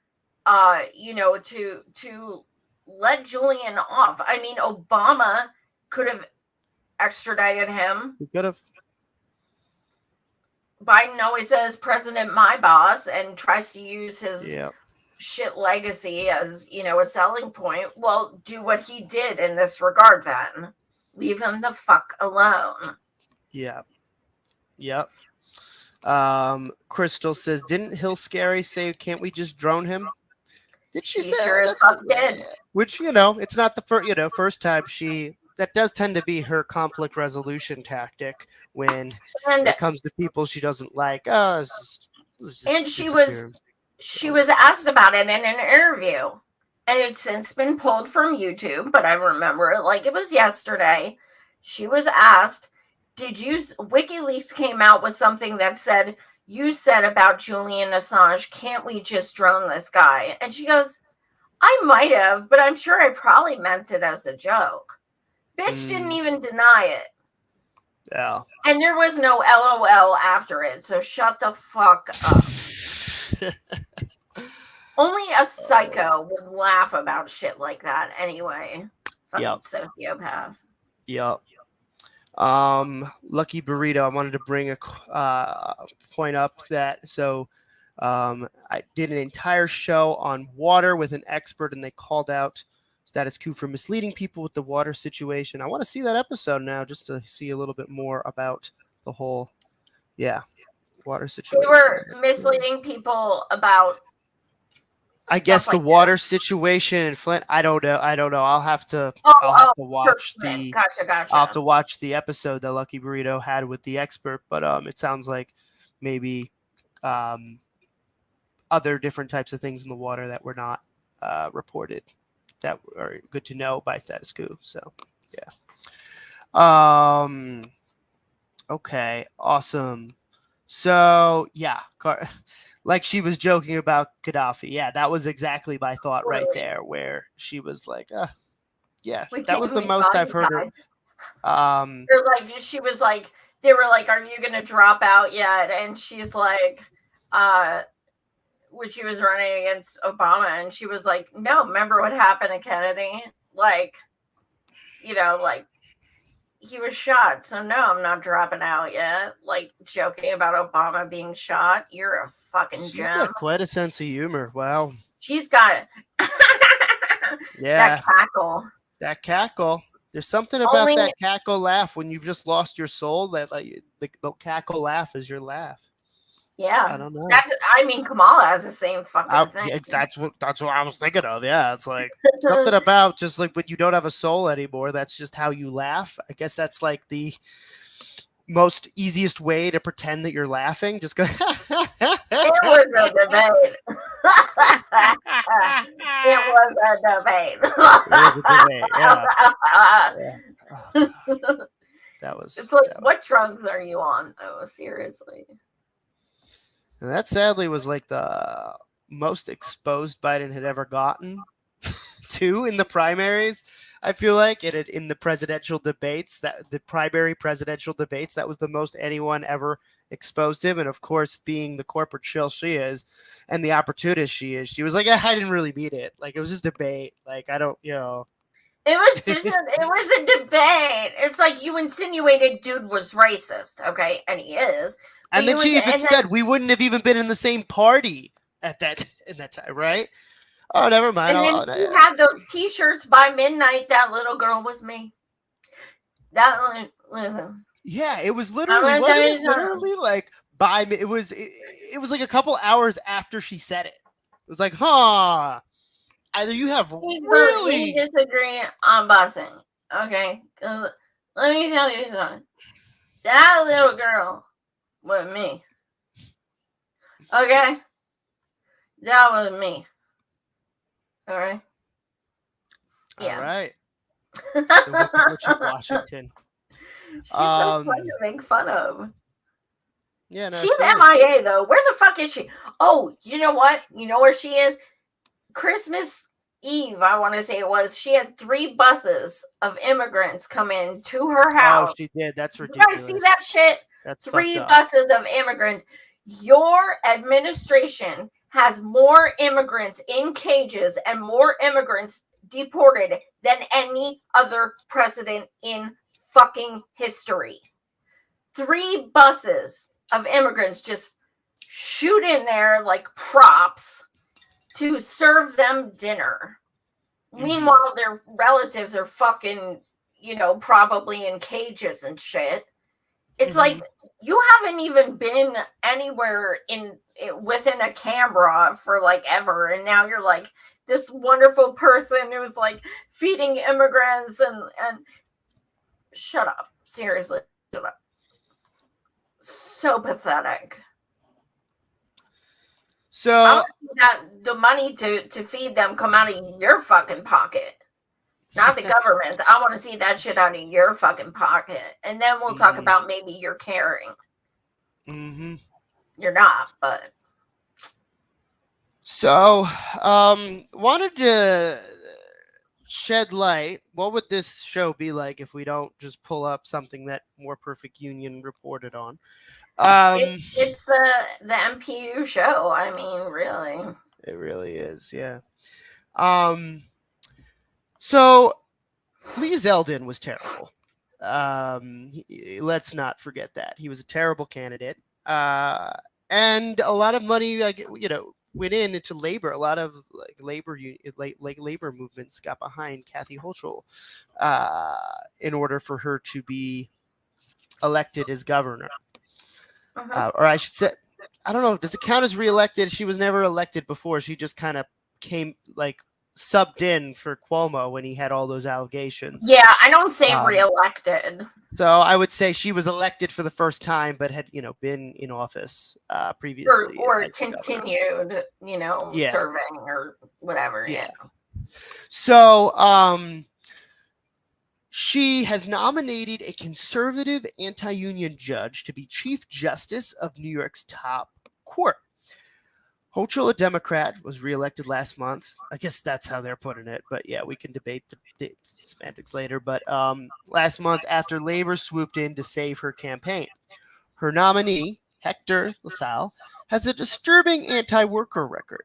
to let Julian off. I mean, Obama could have extradited him.
We could have.
Biden always says President my boss and tries to use his shit legacy as, a selling point. Well, do what he did in this regard then. Leave him the fuck alone.
Yeah. Yep. Crystal says, didn't Hill Scary say, can't we just drone him? Did she say
sure as fuck did.
Which, it's not the first time that does tend to be her conflict resolution tactic when it comes to people she doesn't like. Let's just
and she was asked about it in an interview, and it's since been pulled from YouTube, but I remember it like it was yesterday. She was asked, WikiLeaks came out with something that said, you said about Julian Assange, can't we just drone this guy? And she goes, I might have, but I'm sure I probably meant it as a joke. Bitch didn't even deny it.
Yeah.
And there was no LOL after it, so shut the fuck up. Only a psycho would laugh about shit like that anyway. Fucking sociopath.
Yep. Lucky Burrito, I wanted to bring a point up that I did an entire show on water with an expert, and they called out status quo for misleading people with the water situation. I want to see that episode now just to see a little bit more about the whole water situation.
They were misleading people about,
I guess, the water situation in Flint. I don't know. I'll have to watch the
Gotcha.
I'll have to watch the episode that Lucky Burrito had with the expert, but it sounds like maybe other different types of things in the water that were not reported that are good to know by status quo. So okay, awesome. So like she was joking about Gaddafi. Yeah, that was exactly my thought right there, where she was like, that was the most I've heard her.
She was like, they were like, are you gonna drop out yet? And she's like, when she was running against Obama, and she was like, no, remember what happened to Kennedy? Like, he was shot, so no, I'm not dropping out yet. Like, joking about Obama being shot. You're a fucking gem.
She's got quite a sense of humor. Wow.
She's got it.
Yeah.
That cackle.
There's something about that cackle laugh when you've just lost your soul. That the cackle laugh is your laugh.
Yeah.
I don't know.
Kamala has the same fucking thing.
That's what I was thinking of. Yeah, it's like something about just like when you don't have a soul anymore. That's just how you laugh. I guess that's like the most easiest way to pretend that you're laughing. Just go.
It was a debate. It was a debate.
Yeah. That was.
It's like, what drugs are you on? Oh, seriously.
And that sadly was like the most exposed Biden had ever gotten to in the primaries. I feel like in the presidential debates, that the primary presidential debates, that was the most anyone ever exposed him. And of course, being the corporate shill she is and the opportunist she is, she was like, I didn't really mean it. Like, it was just debate. Like, I don't,
It was just it was a debate. It's like you insinuated dude was racist, okay? And he is.
And then she even said we wouldn't have even been in the same party in that time, right? Oh, never mind.
And then you had those T-shirts by midnight. That little girl was me. Listen.
Yeah, it was literally. Wasn't it literally like by? It was like a couple hours after she said it. It was like, huh? Either you have really
disagree on busing, okay? Let me tell you something. That little girl was me, okay? That was me. All right.
Yeah. All right. The Washington.
She's so fun to make fun of.
Yeah, no,
she's MIA though. Where the fuck is she? Oh, you know what? You know where she is? Christmas Eve, I want to say it was. She had 3 buses of immigrants come in to her house.
Oh, she did. That's ridiculous.
Did I see that shit?
That's
3
fucked up.
buses of immigrants. Your administration has more immigrants in cages and more immigrants deported than any other president in fucking history. 3 buses of immigrants just shoot in there like props to serve them dinner. Meanwhile, their relatives are fucking, probably in cages and shit. It's like you haven't even been anywhere within a camera for like ever, and now you're like this wonderful person who's like feeding immigrants and shut up. Seriously, shut up. So pathetic.
So
that the money to feed them come out of your fucking pocket, not the government. I want to see that shit out of your fucking pocket, and then we'll talk about maybe you're caring. You're not, but
so wanted to shed light. What would this show be like if we don't just pull up something that More Perfect Union reported on?
It's the MPU show. I mean, really.
It really is, yeah. So Lee Zeldin was terrible. Let's not forget that. He was a terrible candidate. And a lot of money, went into labor. A lot of labor movements got behind Kathy Hochul in order for her to be elected as governor. Or I should say, I don't know, does it count as reelected? She was never elected before. She just kind of came, subbed in for Cuomo when he had all those allegations.
Yeah, I don't say reelected.
So I would say she was elected for the first time, but had, been in office previously.
Or continued, serving or whatever. Yeah.
So she has nominated a conservative anti-union judge to be Chief Justice of New York's top court. Hochul, a Democrat, was reelected last month. I guess that's how they're putting it. But yeah, we can debate the semantics later. But last month, after labor swooped in to save her campaign, her nominee, Hector LaSalle, has a disturbing anti-worker record.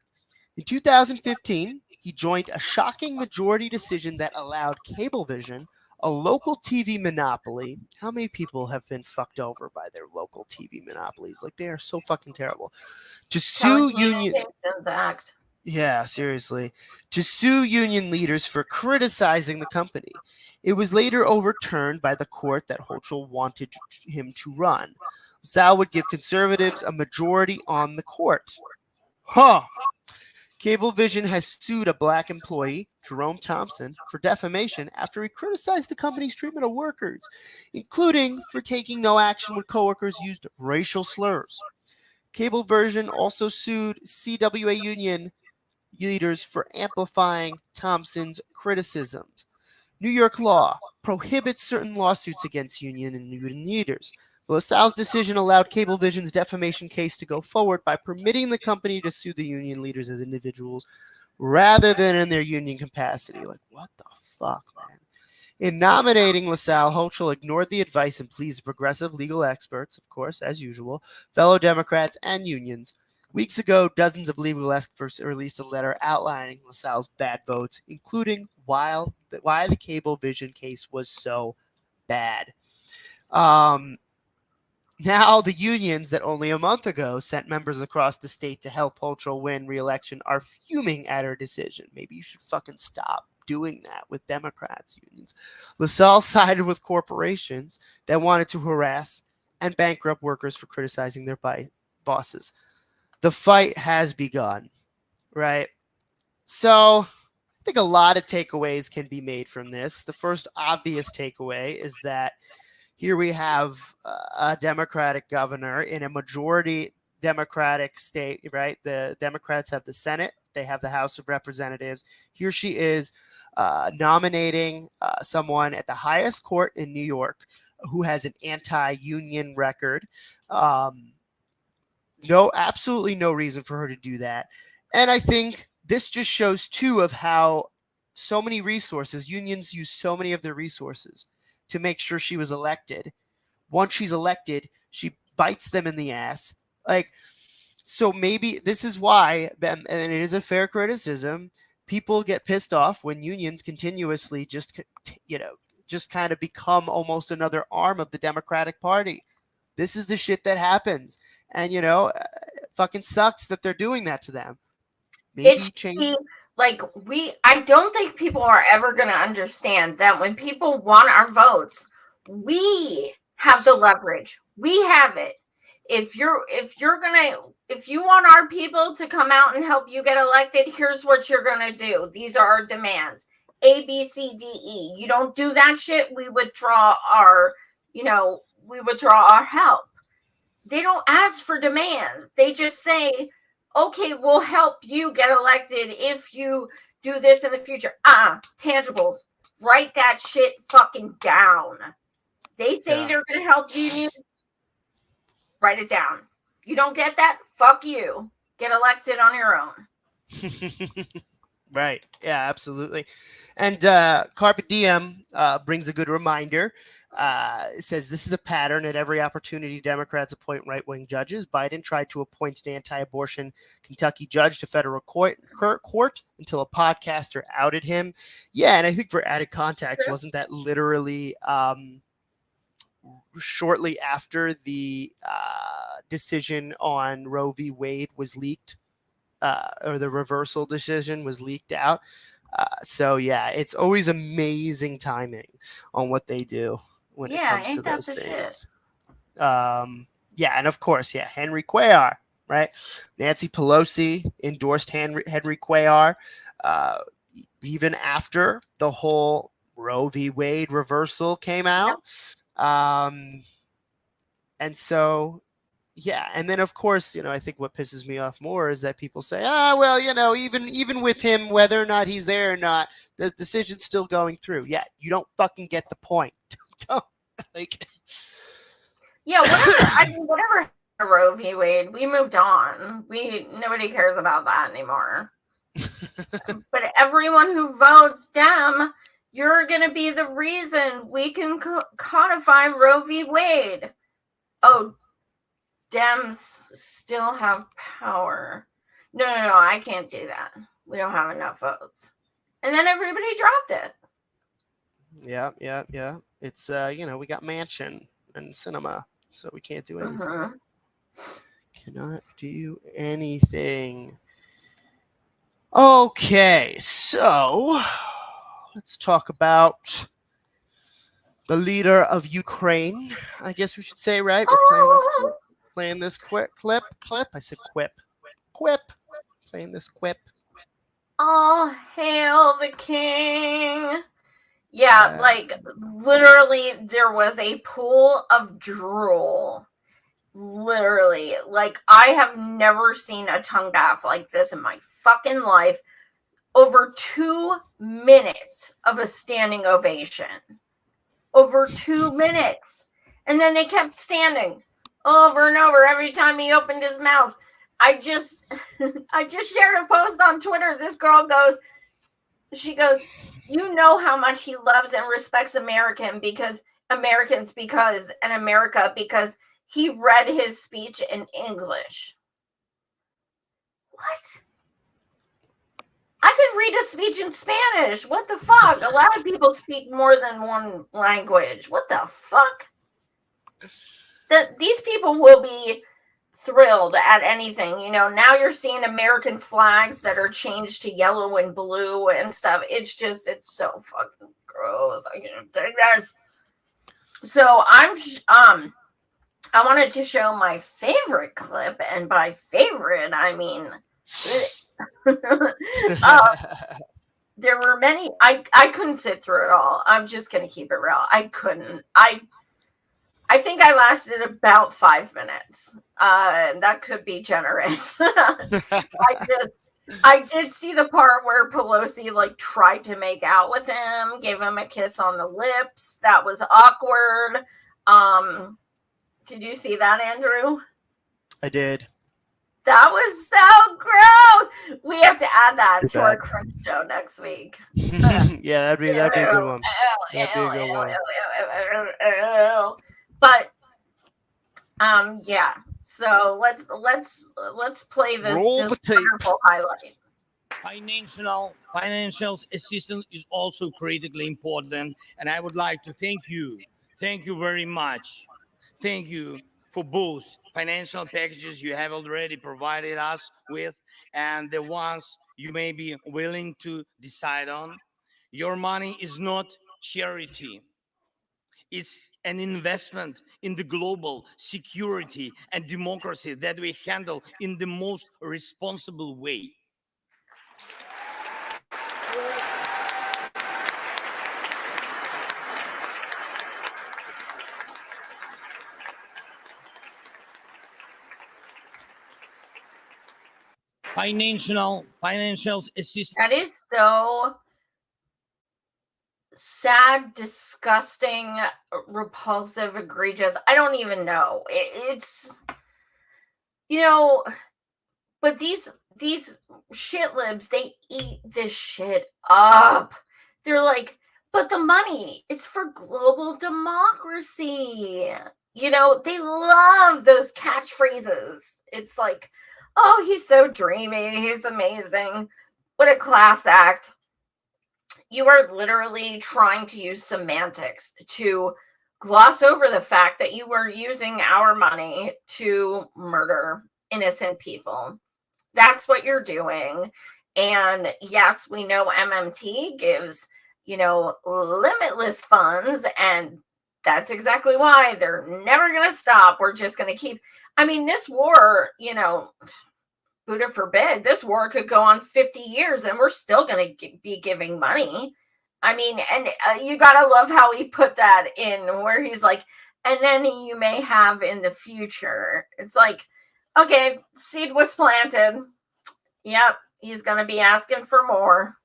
In 2015, he joined a shocking majority decision that allowed Cablevision, a local TV monopoly. How many people have been fucked over by their local TV monopolies? They are so fucking terrible. To sue union. Yeah, seriously. To sue union leaders for criticizing the company. It was later overturned by the court that Hochul wanted him to run. Sal would give conservatives a majority on the court. Cablevision has sued a black employee, Jerome Thompson, for defamation after he criticized the company's treatment of workers, including for taking no action when coworkers used racial slurs. Cablevision also sued CWA union leaders for amplifying Thompson's criticisms. New York law prohibits certain lawsuits against union and union leaders. LaSalle's decision allowed Cablevision's defamation case to go forward by permitting the company to sue the union leaders as individuals rather than in their union capacity. What the fuck, man? In nominating LaSalle, Hochul ignored the advice and pleas of progressive legal experts, of course, as usual, fellow Democrats, and unions. Weeks ago, dozens of legal experts released a letter outlining LaSalle's bad votes, including why the Cablevision case was so bad. Now, the unions that only a month ago sent members across the state to help Hochul win re-election are fuming at her decision. Maybe you should fucking stop doing that with Democrats unions. LaSalle sided with corporations that wanted to harass and bankrupt workers for criticizing their bosses. The fight has begun, right? So I think a lot of takeaways can be made from this. The first obvious takeaway is that here we have a Democratic governor in a majority Democratic state, right? The Democrats have the Senate. They have the House of Representatives. Here she is nominating someone at the highest court in New York who has an anti-union record. Absolutely no reason for her to do that. And I think this just shows, too, of how so many resources, unions use so many of their resources to make sure she was elected. Once she's elected, She bites them in the ass. Like, so maybe this is why, and it is a fair criticism, people get pissed off when unions continuously just kind of become almost another arm of the Democratic Party. This is the shit that happens. And, fucking sucks that they're doing that to them. Maybe change.
I don't think people are ever going to understand that when people want our votes, we have the leverage. We have it. If you want our people to come out and help you get elected, here's what you're going to do. These are our demands. A, B, C, D, E. You don't do that shit, we withdraw our help. They don't ask for demands. They just say, okay, we'll help you get elected if you do this in the future. Tangibles. Write that shit fucking down. They say they're going to help you. Write it down. You don't get that? Fuck you. Get elected on your own.
Right. Yeah, absolutely. And Carpe Diem brings a good reminder. It says this is a pattern. At every opportunity Democrats appoint right-wing judges. Biden tried to appoint an anti-abortion Kentucky judge to federal court until a podcaster outed him. Yeah, and I think for added context, wasn't that literally shortly after the decision on Roe v. Wade was leaked, or the reversal decision was leaked out? So yeah, it's always amazing timing on what they do when it comes to those things. Yeah, and of course, Henry Cuellar, right? Nancy Pelosi endorsed Henry Cuellar even after the whole Roe v. Wade reversal came out. And so, and then of course, I think what pisses me off more is that people say, even with him, whether or not he's there or not, the decision's still going through. Yeah, you don't fucking get the point.
Whatever Roe v. Wade, we moved on. Nobody cares about that anymore. But everyone who votes Dem, you're going to be the reason we can codify Roe v. Wade. Oh, Dems still have power. No, I can't do that. We don't have enough votes. And then everybody dropped it.
Yeah. It's, we got Mansion and Cinema, so we can't do anything. Cannot do anything. Okay, so let's talk about the leader of Ukraine, I guess we should say, right? We're playing this clip. I said quip. Playing this quip.
All hail the king. Yeah, literally there was a pool of drool. Literally. I have never seen a tongue bath like this in my fucking life. Over 2 minutes of a standing ovation. Over 2 minutes. And then they kept standing over and over every time he opened his mouth. I just shared a post on Twitter. This girl she goes, you know how much he loves and respects Americans because he read his speech in English. What? I could read a speech in Spanish. What the fuck? A lot of people speak more than one language. What the fuck? These people will be thrilled at anything. Now you're seeing American flags that are changed to yellow and blue and stuff. It's so fucking gross. I can't take this. So I wanted to show my favorite clip, and by favorite, I mean... there were many. I couldn't sit through it all. I'm just gonna keep it real. I couldn't. I think I lasted about 5 minutes. That could be generous. I did see the part where Pelosi tried to make out with him, gave him a kiss on the lips. That was awkward. Did you see that, Andrew?
I did.
That was so gross. We have to add that to our crunch show next week.
Yeah, that'd be a good one. That'd be a good one.
But Yeah. So let's play this
Roll
this
the tape.
wonderful highlight.
Financial assistance is also critically important, and I would like to thank you. Thank you very much. Thank you for both financial packages you have already provided us with and the ones you may be willing to decide on. Your money is not charity. It's an investment in the global security and democracy that we handle in the most responsible way. Financial assistance.
That is so sad, disgusting, repulsive, egregious. I don't even know. It's but these shit libs, they eat this shit up. They're like, but the money is for global democracy. They love those catchphrases. It's like, oh, he's so dreamy, he's amazing. What a class act. You are literally trying to use semantics to gloss over the fact that you were using our money to murder innocent people. That's what you're doing. And yes, we know MMT gives, limitless funds, and that's exactly why they're never going to stop. We're just going to keep, this war, Buddha forbid, this war could go on 50 years and we're still going to be giving money. And you got to love how he put that in where he's like, and then you may have in the future. It's like, okay, seed was planted. Yep, he's going to be asking for more.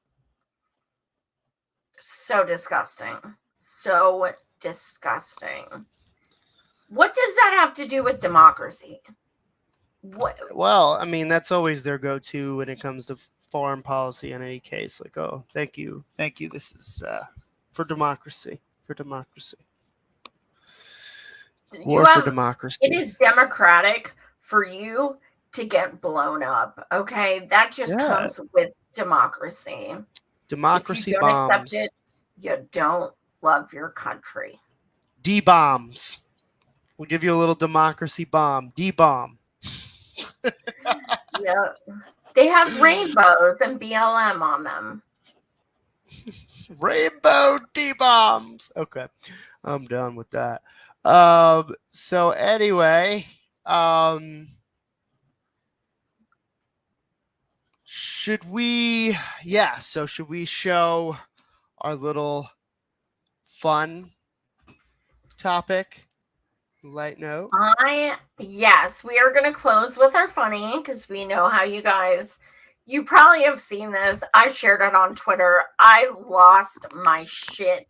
So disgusting. So disgusting. What does that have to do with democracy? What?
Well, that's always their go-to when it comes to foreign policy in any case. Like, oh, thank you. This is for democracy. War for democracy.
It is democratic for you to get blown up. Okay, that just comes with democracy.
Democracy
if you don't
bombs.
accept it, you don't love your country.
D-bombs. We'll give you a little democracy bomb. D-bomb.
Yeah, they have rainbows and BLM on them.
Rainbow D-bombs. Okay, I'm done with that. So anyway, should we show our little fun topic? Light note.
Yes, we are going to close with our funny because we know how you probably have seen this. I shared it on Twitter. I lost my shit.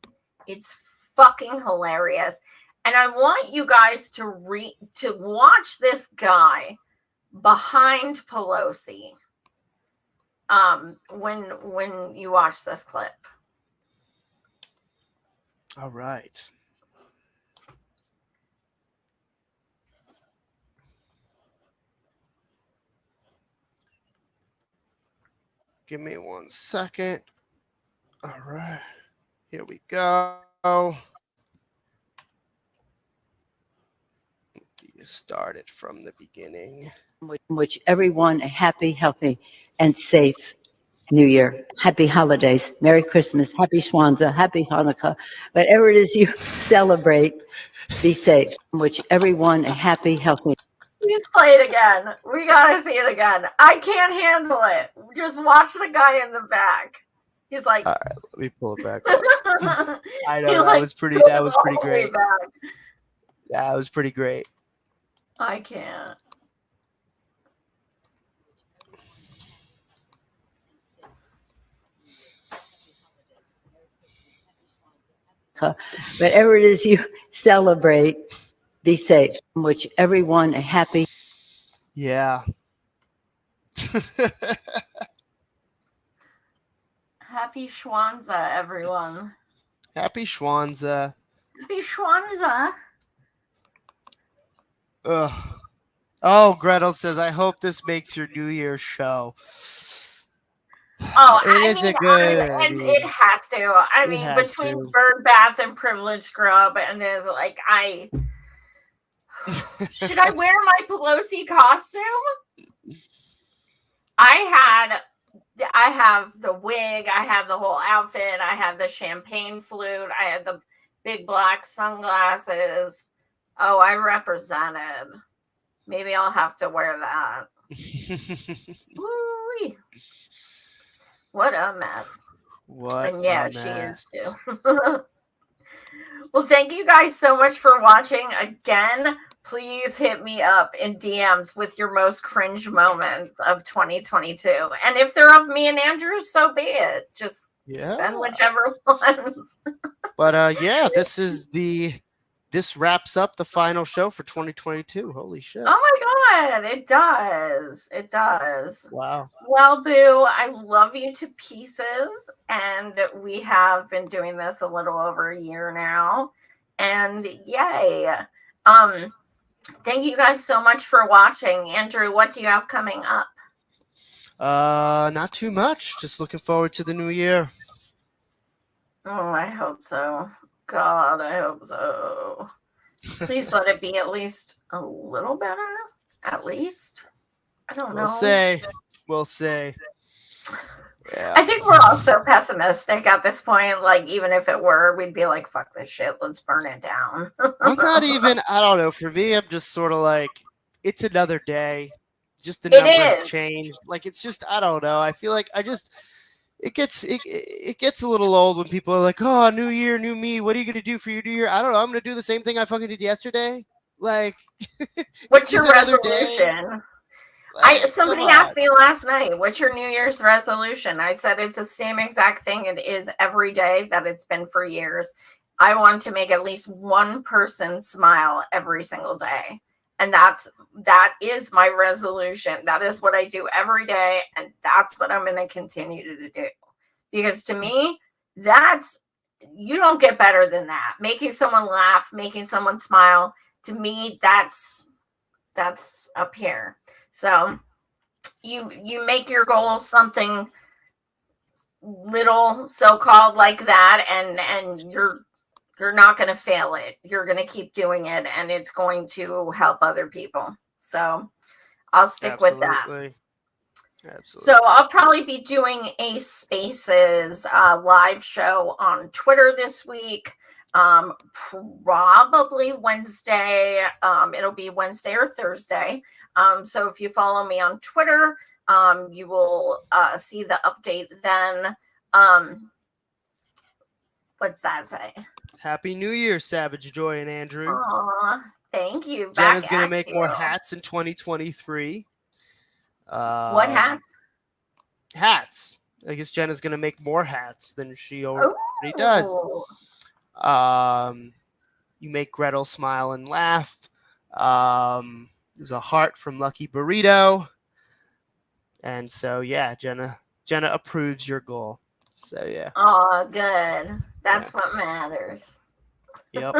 It's fucking hilarious. And I want you guys to watch this guy behind Pelosi when you watch this clip.
All right. Give me 1 second. All right. Here we go. Started from the beginning.
Wish everyone a happy, healthy, and safe New Year. Happy holidays. Merry Christmas. Happy Kwanzaa. Happy Hanukkah. Whatever it is you celebrate, be safe. Wish everyone a happy, healthy.
Please play it again. We gotta see it again. I can't handle it. Just watch the guy in the back. He's like,
all right, let me pull it back up. I know that was pretty great. That was pretty great.
I can't.
Whatever it is you celebrate, be safe. Wish everyone a happy.
Yeah.
Happy Kwanzaa, everyone.
Happy Kwanzaa.
Happy Kwanzaa.
Ugh. Oh, Gretel says, I hope this makes your New Year's show.
Oh,
It is a good. I mean,
it has to. I
it
mean,
has
between
to.
bird bath and privilege scrub, and there's like, should I wear my Pelosi costume? I have the wig, I have the whole outfit, I have the champagne flute, I had the big black sunglasses. Oh, I represented. Maybe I'll have to wear that. Woo-wee. What a mess.
What?
And yeah,
a
she is
mess.
too. Well, thank you guys so much for watching. Again, please hit me up in DMs with your most cringe moments of 2022. And if they're of me and Andrew, so be it. Just send whichever ones.
But yeah, this wraps up the final show for 2022. Holy shit.
Oh my God, it does. It does.
Wow.
Well, Boo, I love you to pieces. And we have been doing this a little over a year now. And yay. Thank you guys so much for watching. Andrew, what do you have coming up?
Not too much. Just looking forward to the new year.
Oh, I hope so. God, I hope so. Please let it be at least a little better. At least. I don't know.
We'll say. Yeah.
I think we're all so pessimistic at this point. Like, even if it were, we'd be like, fuck this shit. Let's burn it down.
I'm not even, I don't know. For me, I'm just sort of like, it's another day. Just the numbers changed. Like, it's just, I don't know. I feel like it gets a little old when people are like, oh, new year, new me. What are you going to do for your new year? I don't know. I'm going to do the same thing I fucking did yesterday. Like,
what's your resolution? Somebody asked me last night, what's your New Year's resolution? I said it's the same exact thing it is every day that it's been for years. I want to make at least one person smile every single day. And that is my resolution. That is what I do every day. And that's what I'm going to continue to do. Because to me, you don't get better than that. Making someone laugh, making someone smile, to me, that's up here. So you make your goal something little, so-called, like that, and you're not going to fail it. You're going to keep doing it, and it's going to help other people. So I'll stick with that.
Absolutely.
So I'll probably be doing a Spaces live show on Twitter this week. Probably Wednesday. It'll be Wednesday or Thursday. So if you follow me on Twitter, you will see the update then. What's that say?
Happy New Year, Savage Joy and Andrew.
Aw, thank you.
Jenna's going to make more hats in 2023.
What hats?
Hats. I guess Jenna's going to make more hats than she already does. You make Gretel smile and laugh. There's a heart from Lucky Burrito. And so, yeah, Jenna approves your goal. So, yeah.
Oh, good. That's what matters.
Yep.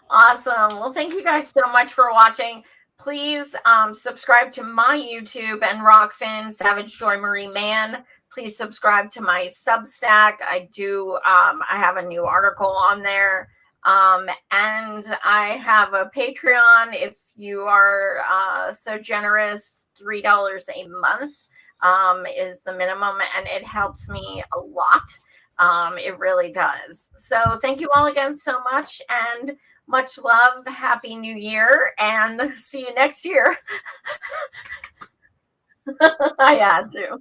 Awesome. Well, thank you guys so much for watching. Please subscribe to my YouTube and Rockfin, Savage Joy Marie Man. Please subscribe to my Substack. I have a new article on there. And I have a Patreon. If you are so generous, $3 a month is the minimum, and it helps me a lot. It really does. So thank you all again so much, and much love. Happy New Year, and see you next year. I had to.